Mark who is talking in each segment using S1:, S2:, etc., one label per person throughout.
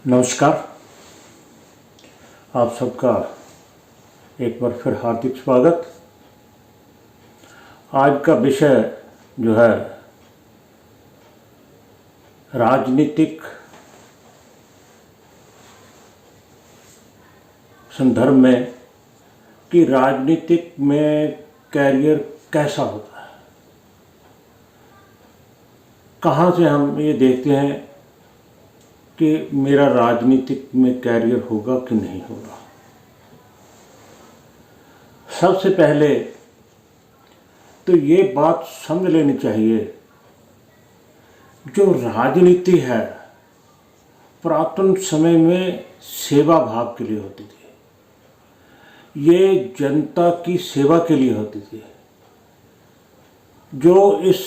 S1: नमस्कार। आप सबका एक बार फिर हार्दिक स्वागत। आज का विषय जो है राजनीतिक संदर्भ में कि राजनीतिक में कैरियर कैसा होता है। कहाँ से हम ये देखते हैं कि मेरा राजनीतिक में कैरियर होगा कि नहीं होगा। सबसे पहले तो ये बात समझ लेनी चाहिए, जो राजनीति है पुरातन समय में सेवा भाव के लिए होती थी। ये जनता की सेवा के लिए होती थी। जो इस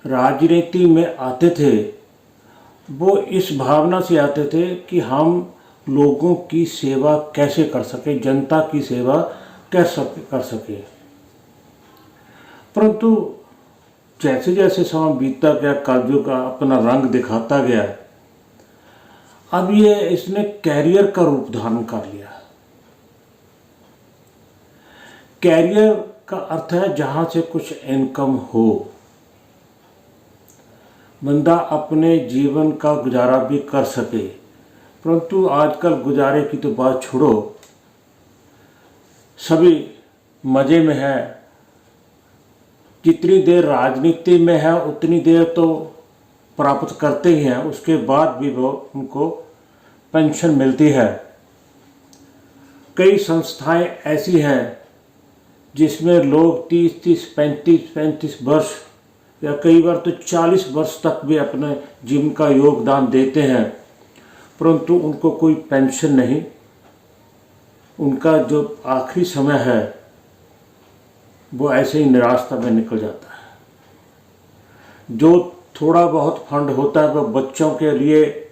S1: राजनीति में आते थे वो इस भावना से आते थे कि हम लोगों की सेवा कैसे कर सके, जनता की सेवा कैसे कर सके। परंतु जैसे जैसे समय बीतता गया, कलयुग का अपना रंग दिखाता गया, अब ये इसने कैरियर का रूप धारण कर लिया। कैरियर का अर्थ है जहां से कुछ इनकम हो, बंदा अपने जीवन का गुजारा भी कर सके। परंतु आजकल गुजारे की तो बात छोड़ो, सभी मज़े में है। जितनी देर राजनीति में है उतनी देर तो प्राप्त करते ही हैं, उसके बाद भी वो उनको पेंशन मिलती है। कई संस्थाएं ऐसी हैं जिसमें लोग 30-30, 35-35 वर्ष या कई बार तो 40 वर्ष तक भी अपने जीवन का योगदान देते हैं, परंतु उनको कोई पेंशन नहीं। उनका जो आखिरी समय है वो ऐसे ही निराशता में निकल जाता है। जो थोड़ा बहुत फंड होता है वो बच्चों के लिए,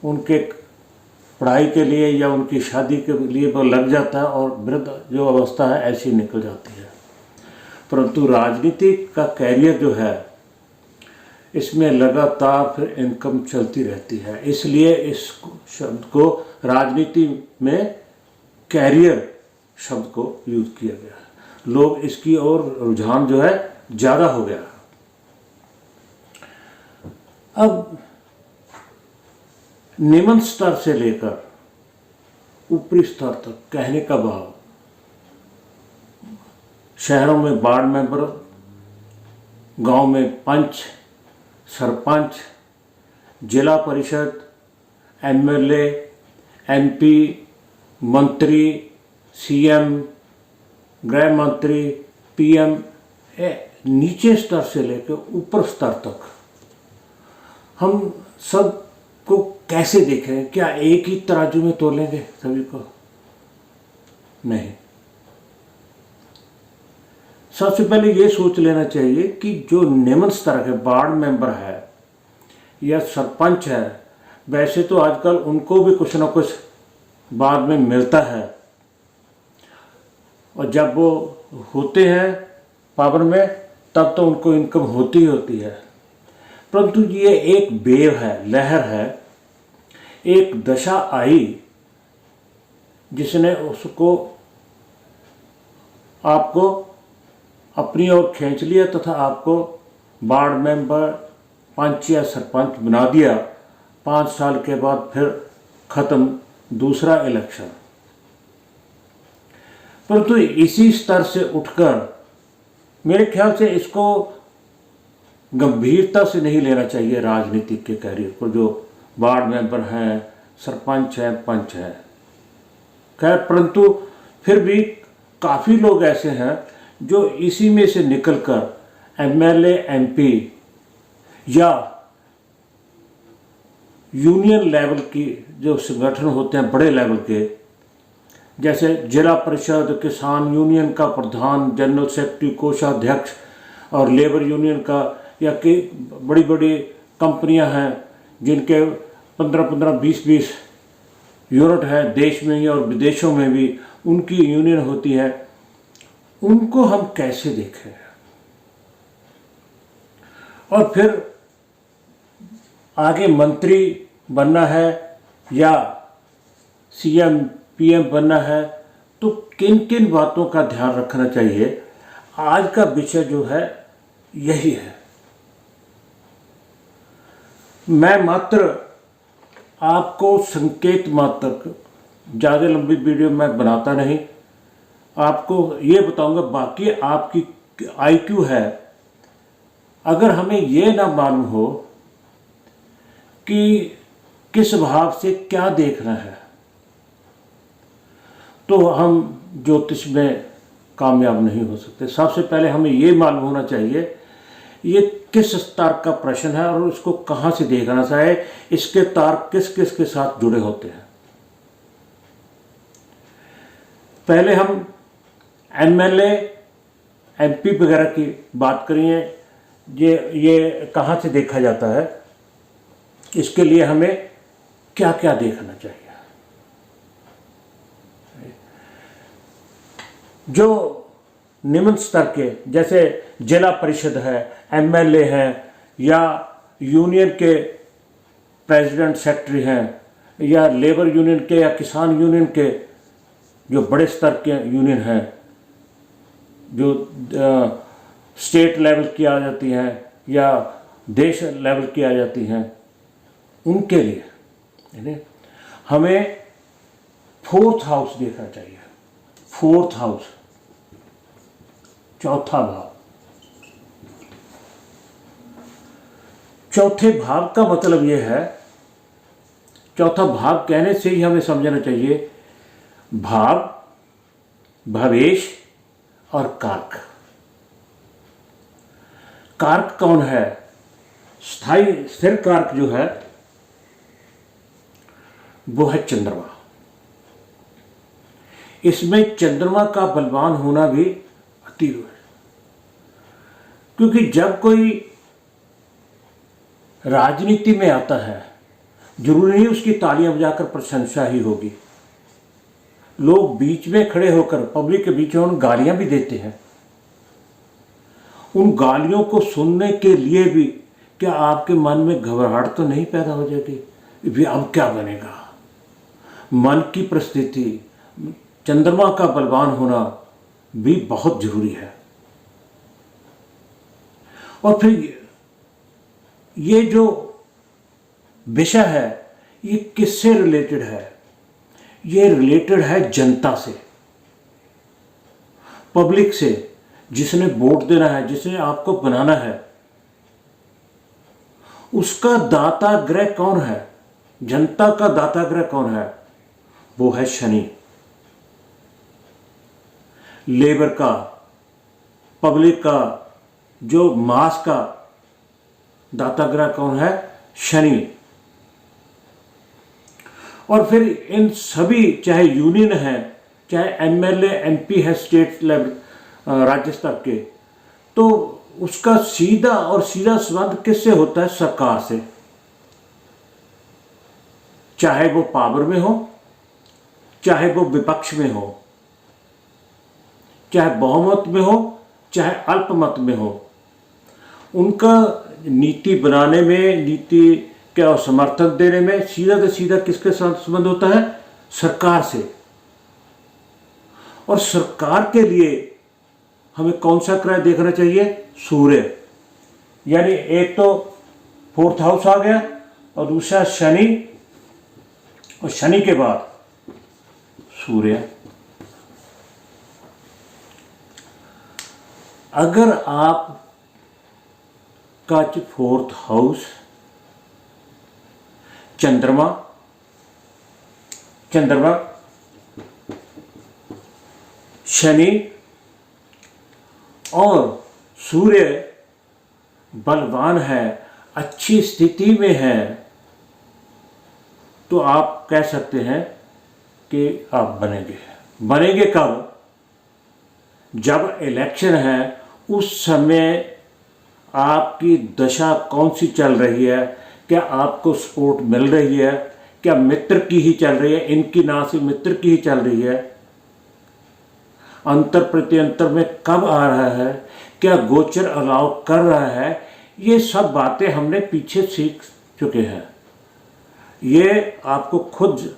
S1: उनके पढ़ाई के लिए या उनकी शादी के लिए वो लग जाता है और वृद्ध जो अवस्था है ऐसी निकल जाती है। परंतु राजनीति का कैरियर जो है इसमें लगातार फिर इनकम चलती रहती है। इसलिए इस शब्द को राजनीति में कैरियर शब्द को यूज किया गया है। लोग इसकी ओर रुझान जो है ज़्यादा हो गया। अब निम्न स्तर से लेकर ऊपरी स्तर तक कहने का भाव, शहरों में वार्ड मेंबर, गांव में पंच, सरपंच, जिला परिषद, एमएलए, एमपी, मंत्री, सीएम, गृह मंत्री, पीएम, नीचे स्तर से लेकर ऊपर स्तर तक हम सब को कैसे देखें? क्या एक ही तराजू में तोलेंगे सभी को? नहीं। सबसे पहले ये सोच लेना चाहिए कि जो निम्न स्तर के वार्ड मेंबर है या सरपंच है, वैसे तो आजकल उनको भी कुछ ना कुछ बाद में मिलता है, और जब वो होते हैं पावर में तब तो उनको इनकम होती ही होती है। परंतु ये एक वेव है, लहर है, एक दशा आई जिसने उसको आपको अपनी ओर खींच लिया तथा आपको वार्ड मेंबर, पंच या सरपंच बना दिया। 5 साल के बाद फिर खत्म, दूसरा इलेक्शन। परंतु इसी स्तर से उठकर मेरे ख्याल से इसको गंभीरता से नहीं लेना चाहिए राजनीतिक के कैरियर को। जो वार्ड मेंबर हैं, सरपंच हैं, पंच हैं, खैर, परंतु फिर भी काफ़ी लोग ऐसे हैं जो इसी में से निकलकर एमएलए, एमपी या यूनियन लेवल की जो संगठन होते हैं बड़े लेवल के, जैसे जिला परिषद, किसान यूनियन का प्रधान, जनरल सेक्रेटरी, कोषाध्यक्ष, और लेबर यूनियन का, या कि बड़ी बड़ी कंपनियां हैं जिनके 15-15, 20-20 यूनिट है, देश में ही और विदेशों में भी उनकी यूनियन होती है। उनको हम कैसे देखें? और फिर आगे मंत्री बनना है या सीएम पीएम बनना है, तो किन किन बातों का ध्यान रखना चाहिए, आज का विषय जो है यही है। मैं मात्र आपको संकेत मात्र, ज़्यादा लंबी वीडियो मैं बनाता नहीं, आपको ये बताऊंगा। बाकी आपकी आईक्यू है, अगर हमें ये ना मालूम हो कि किस भाव से क्या देखना है, तो हम ज्योतिष में कामयाब नहीं हो सकते। सबसे पहले हमें ये मालूम होना चाहिए ये किस तार का प्रश्न है और उसको कहाँ से देखना चाहिए, इसके तार किस किस के साथ जुड़े होते हैं। पहले हम एमएलए एमपी वगैरह की बात करिए, ये कहाँ से देखा जाता है, इसके लिए हमें क्या क्या देखना चाहिए। जो निम्न स्तर के, जैसे जिला परिषद है, एमएलए हैं, या यूनियन के प्रेसिडेंट सेक्रेटरी हैं, या लेबर यूनियन के या किसान यूनियन के जो बड़े स्तर के यूनियन हैं, जो स्टेट लेवल की आ जाती हैं या देश लेवल की आ जाती हैं, उनके लिए हमें फोर्थ हाउस देखना चाहिए। फोर्थ हाउस, चौथा भाव। चौथे भाव का मतलब यह है, चौथा भाव कहने से ही हमें समझना चाहिए भाव, भवेश और कारक। कारक कौन है? स्थायी स्थिर कारक जो है वो है चंद्रमा। इसमें चंद्रमा का बलवान होना भी अति है, क्योंकि जब कोई राजनीति में आता है, जरूरी नहीं उसकी तालियां बजाकर प्रशंसा ही होगी। लोग बीच में खड़े होकर, पब्लिक के बीच में उन गालियां भी देते हैं। उन गालियों को सुनने के लिए भी क्या आपके मन में घबराहट तो नहीं पैदा हो जाती, भी अब क्या बनेगा? मन की परिस्थिति, चंद्रमा का बलवान होना भी बहुत जरूरी है। और फिर ये जो विषय है ये किससे रिलेटेड है? ये रिलेटेड है जनता से, पब्लिक से, जिसने वोट देना है, जिसने आपको बनाना है। उसका दाता ग्रह कौन है? जनता का दाता ग्रह कौन है? वो है शनि। लेबर का, पब्लिक का, जो मास का दाता ग्रह कौन है? शनि। और फिर इन सभी, चाहे यूनियन है, चाहे एमएलए एमपी है स्टेट लेवल, राज्य स्तर के, तो उसका सीधा और सीधा संबंध किससे होता है? सरकार से। चाहे वो पावर में हो, चाहे वो विपक्ष में हो, चाहे बहुमत में हो, चाहे अल्पमत में हो, उनका नीति बनाने में, नीति का समर्थन देने में सीधा से सीधा किसके साथ संबंध होता है? सरकार से। और सरकार के लिए हमें कौन सा ग्रह देखना चाहिए? सूर्य। यानी एक तो फोर्थ हाउस आ गया और दूसरा शनि, और शनि के बाद सूर्य। अगर आप का फोर्थ हाउस चंद्रमा शनि और सूर्य बलवान है, अच्छी स्थिति में है, तो आप कह सकते हैं कि आप बनेंगे कब? जब इलेक्शन है उस समय आपकी दशा कौन सी चल रही है, क्या आपको सपोर्ट मिल रही है, क्या मित्र की ही चल रही है, इनकी ना से मित्र की ही चल रही है, अंतर प्रत्यंतर में कब आ रहा है, क्या गोचर अलाव कर रहा है, ये सब बातें हमने पीछे सीख चुके हैं। ये आपको खुद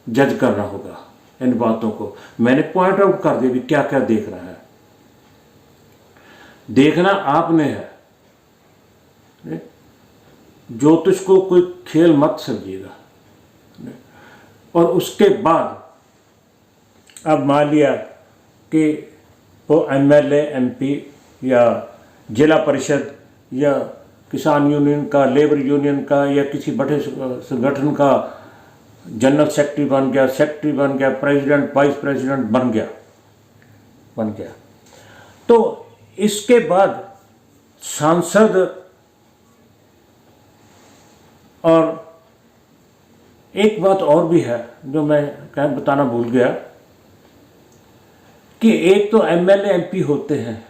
S1: जज करना होगा इन बातों को। मैंने पॉइंट आउट कर दिया भी क्या क्या देख रहा है, देखना आपने है। ज्योतिष को कोई खेल मत समझिएगा। और उसके बाद अब मान लिया कि वो एमएलए, एमपी या जिला परिषद या किसान यूनियन का, लेबर यूनियन का या किसी बड़े संगठन का जनरल सेक्रेटरी बन गया, सेक्रेटरी बन गया, प्रेसिडेंट, वाइस प्रेसिडेंट बन गया। तो इसके बाद सांसद, और एक बात और भी है जो मैं बताना भूल गया कि एक तो एमएलए, एमपी होते हैं,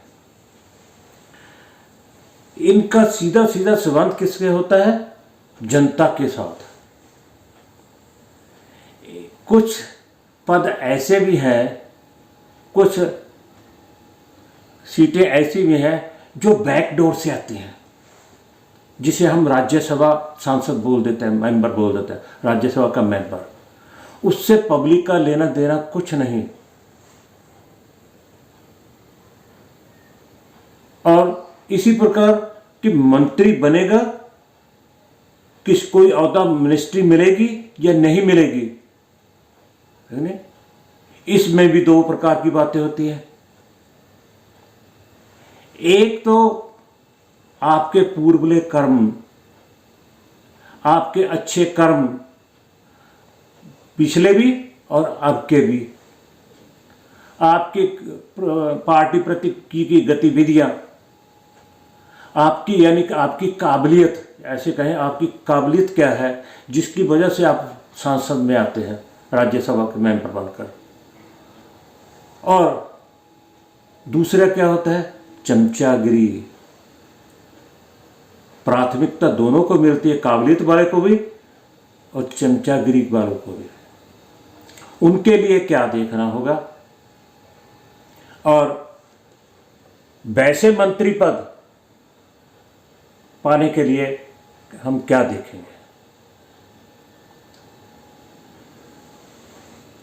S1: इनका सीधा सीधा संबंध किससे होता है? जनता के साथ। कुछ पद ऐसे भी हैं, कुछ सीटें ऐसी भी हैं जो बैकडोर से आती हैं, जिसे हम राज्यसभा सांसद बोल देते हैं, मेंबर बोल देते हैं, राज्यसभा का मेंबर। उससे पब्लिक का लेना देना कुछ नहीं। और इसी प्रकार कि मंत्री बनेगा, कोई औहदा मिनिस्ट्री मिलेगी या नहीं मिलेगी, है ना? इसमें भी दो प्रकार की बातें होती हैं। एक तो आपके पूर्वले कर्म, आपके अच्छे कर्म, पिछले भी और अब के भी, आपकी पार्टी प्रति की गतिविधियां, आपकी यानी कि आपकी काबिलियत, ऐसे कहें आपकी काबिलियत क्या है जिसकी वजह से आप सांसद में आते हैं, राज्यसभा के मेंबर बनकर। और दूसरा क्या होता है? चमचागिरी। प्राथमिकता दोनों को मिलती है, काबिलियत वाले को भी और चमचागिरी वालों को भी। उनके लिए क्या देखना होगा? और वैसे मंत्री पद पाने के लिए हम क्या देखेंगे?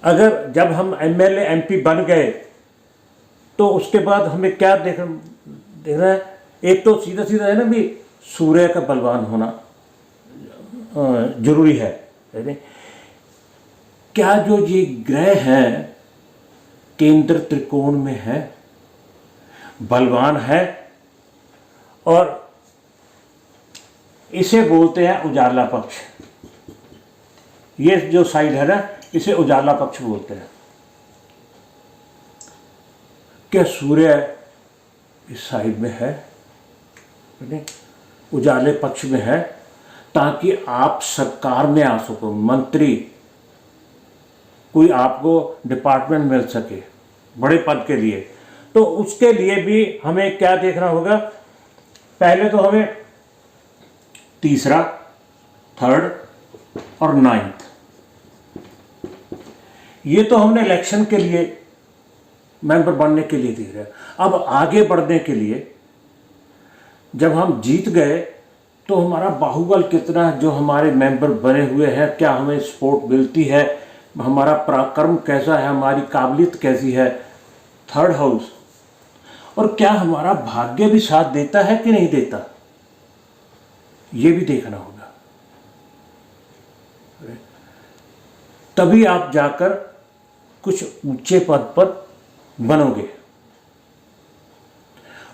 S1: अगर जब हम एमएलए, एमपी बन गए तो उसके बाद हमें क्या देखना है? एक तो सीधा सीधा है ना भी, सूर्य का बलवान होना जरूरी है। क्या जो ये ग्रह हैं केंद्र त्रिकोण में है, बलवान है, और इसे बोलते हैं उजाला पक्ष। ये जो साइड है ना, इसे उजाला पक्ष बोलते हैं। क्या सूर्य इस साइड में है, उजाले पक्ष में है, ताकि आप सरकार में आ सको, मंत्री, कोई आपको डिपार्टमेंट मिल सके बड़े पद के लिए। तो उसके लिए भी हमें क्या देखना होगा? पहले तो हमें तीसरा, थर्ड और नाइन्थ, ये तो हमने इलेक्शन के लिए, मेंबर बनने के लिए देख रहे हैं। अब आगे बढ़ने के लिए, जब हम जीत गए तो हमारा बाहुबल कितना है, जो हमारे मेंबर बने हुए हैं, क्या हमें सपोर्ट मिलती है, हमारा पराक्रम कैसा है, हमारी काबिलियत कैसी है, थर्ड हाउस, और क्या हमारा भाग्य भी साथ देता है कि नहीं देता, ये भी देखना होगा। तभी आप जाकर कुछ ऊंचे पद पर बनोगे।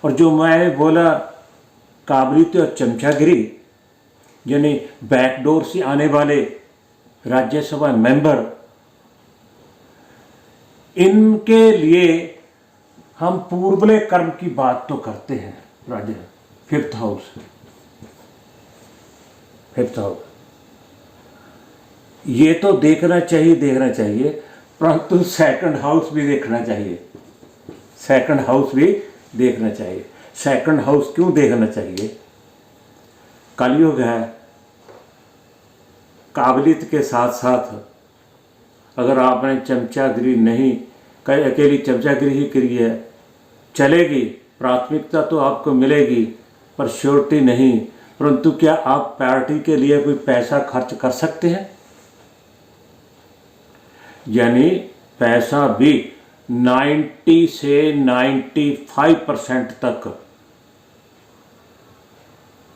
S1: और जो मैंने बोला काबिलियत और चमचागिरी, यानी बैकडोर से आने वाले राज्यसभा मेंबर, इनके लिए हम पूर्वले कर्म की बात तो करते हैं। राज्य फिफ्थ हाउस, ये तो देखना चाहिए, परंतु सेकंड हाउस भी देखना चाहिए। सेकंड हाउस क्यों देखना चाहिए? कलयुग है, काबिलियत के साथ साथ अगर आपने चमचागिरी नहीं, अकेली चमचागिरी ही करी है, चलेगी, प्राथमिकता तो आपको मिलेगी पर श्योरिटी नहीं। परंतु क्या आप पार्टी के लिए कोई पैसा खर्च कर सकते हैं? यानी पैसा भी 90 से 95% तक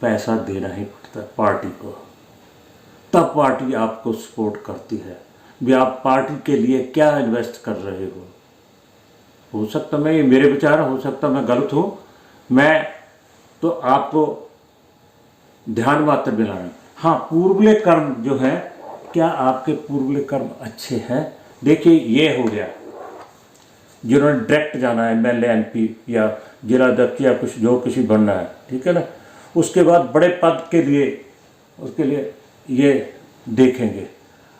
S1: पैसा देना ही पड़ता है पार्टी को, तब पार्टी आपको सपोर्ट करती है। भी आप पार्टी के लिए क्या इन्वेस्ट कर रहे हो सकता मैं, ये मेरे विचार, हो सकता मैं गलत हूँ, मैं तो आपको ध्यान मात्र में लाना। हाँ, पूर्वले कर्म जो है, क्या आपके पूर्वले कर्म अच्छे हैं? देखिए, ये हो गया जिन्होंने डायरेक्ट जाना है, एमएलए, एमपी या जिला अध्यक्ष या कुछ जो किसी बनना है, ठीक है ना। उसके बाद बड़े पद के लिए, उसके लिए ये देखेंगे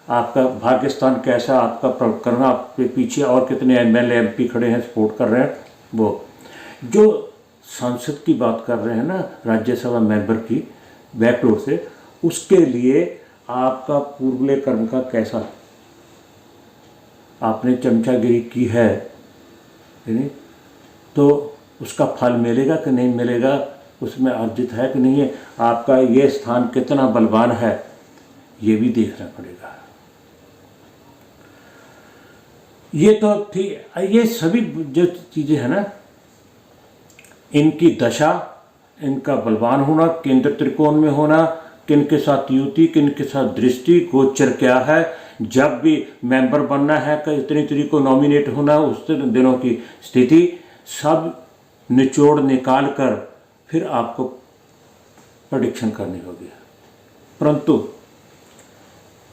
S1: आपका भाग्यस्थान कैसा, आपका करना, आपके पीछे और कितने एमएलए, एमपी खड़े हैं, सपोर्ट कर रहे हैं। वो जो सांसद की बात कर रहे हैं ना, राज्यसभा मेंबर की, बैंगलोर से, उसके लिए आपका पूर्वले कर्म का कैसा, आपने चमचागिरी की है नहीं, तो उसका फल मिलेगा कि नहीं मिलेगा, उसमें अर्जित है कि नहीं है, आपका ये स्थान कितना बलवान है, ये भी देखना पड़ेगा। ये तो ठीक, ये सभी जो चीज़ें हैं ना, इनकी दशा, इनका बलवान होना, केंद्र त्रिकोण में होना, किन के साथ युति, किन के साथ दृष्टि, गोचर क्या है, जब भी मेंबर बनना है, इतनी तरीक को नॉमिनेट होना, उस दिनों की स्थिति सब निचोड़ निकाल कर फिर आपको प्रेडिक्शन करनी होगी। परंतु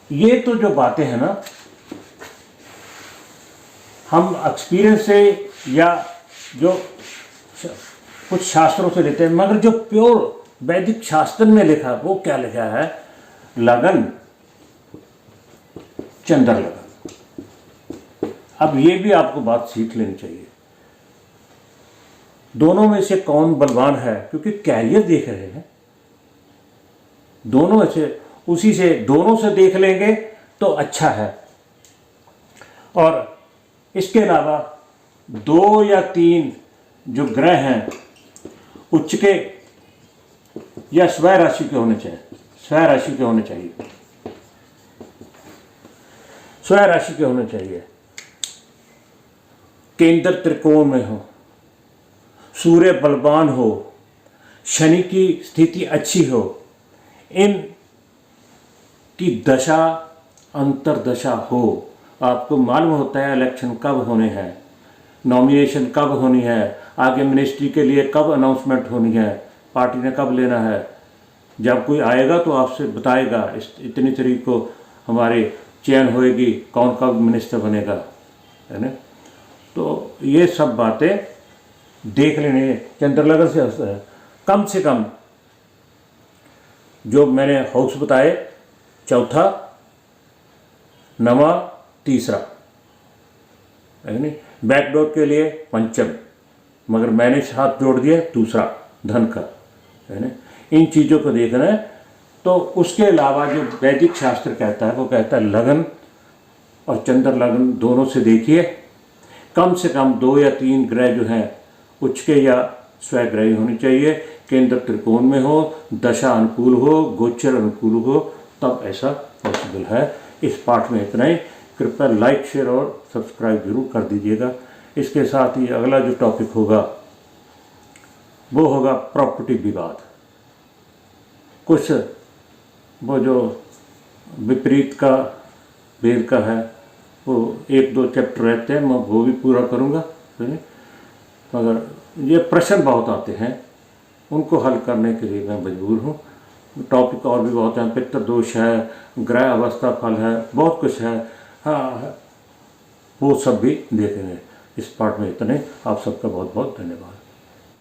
S1: ये तो जो बातें हैं ना, हम एक्सपीरियंस से या जो कुछ शास्त्रों से लेते हैं, मगर जो प्योर वैदिक शास्त्र में लिखा, वो क्या लिखा है? लगन, चंद्र लगन। अब ये भी आपको बात सीख लेनी चाहिए, दोनों में से कौन बलवान है, क्योंकि कैरियर देख रहे हैं दोनों में से, उसी से दोनों से देख लेंगे तो अच्छा है। और इसके अलावा 2 या 3 जो ग्रह हैं, उच्च के या स्वय राशि के होने चाहिए, स्वय राशि के होने चाहिए, स्वय राशि के होने चाहिए, केंद्र त्रिकोण में हो, सूर्य बलवान हो, शनि की स्थिति अच्छी हो, इन की दशा अंतरदशा हो। आपको मालूम होता है इलेक्शन कब होने हैं, नॉमिनेशन कब होनी है, आगे मिनिस्ट्री के लिए कब अनाउंसमेंट होनी है, पार्टी ने कब लेना है। जब कोई आएगा तो आपसे बताएगा इतनी तारीख को हमारी चयन होएगी, कौन कब मिनिस्टर बनेगा, है ना। तो ये सब बातें देख लेने चंद्रलग्न से होता है। कम से कम जो मैंने हाउस बताए, चौथा, नवा, तीसरा, है नहीं, बैकडोर के लिए पंचम, मगर मैंने साथ जोड़ दिया दूसरा, धन का, है ना। इन चीज़ों को देखना है। तो उसके अलावा जो वैदिक शास्त्र कहता है, वो कहता है लगन और चंद्र लगन दोनों से देखिए, कम से कम 2 या 3 ग्रह जो हैं उच्च के या स्वग्रही होनी चाहिए, केंद्र त्रिकोण में हो, दशा अनुकूल हो, गोचर अनुकूल हो, तब ऐसा पॉसिबल है। इस पाठ में इतना ही। कृपया लाइक, शेयर और सब्सक्राइब जरूर कर दीजिएगा। इसके साथ ही अगला जो टॉपिक होगा वो होगा प्रॉपर्टी विवाद। कुछ वो जो विपरीत का वेद का है, वो 1-2 चैप्टर रहते हैं, मैं वो भी पूरा करूँगा। मगर ये प्रश्न बहुत आते हैं, उनको हल करने के लिए मैं मजबूर हूँ। टॉपिक और भी बहुत हैं, पितृदोष है, ग्रह अवस्था फल है, बहुत कुछ है। हाँ, वो सब भी देखेंगे। इस पार्ट में इतने। आप सबका बहुत बहुत धन्यवाद।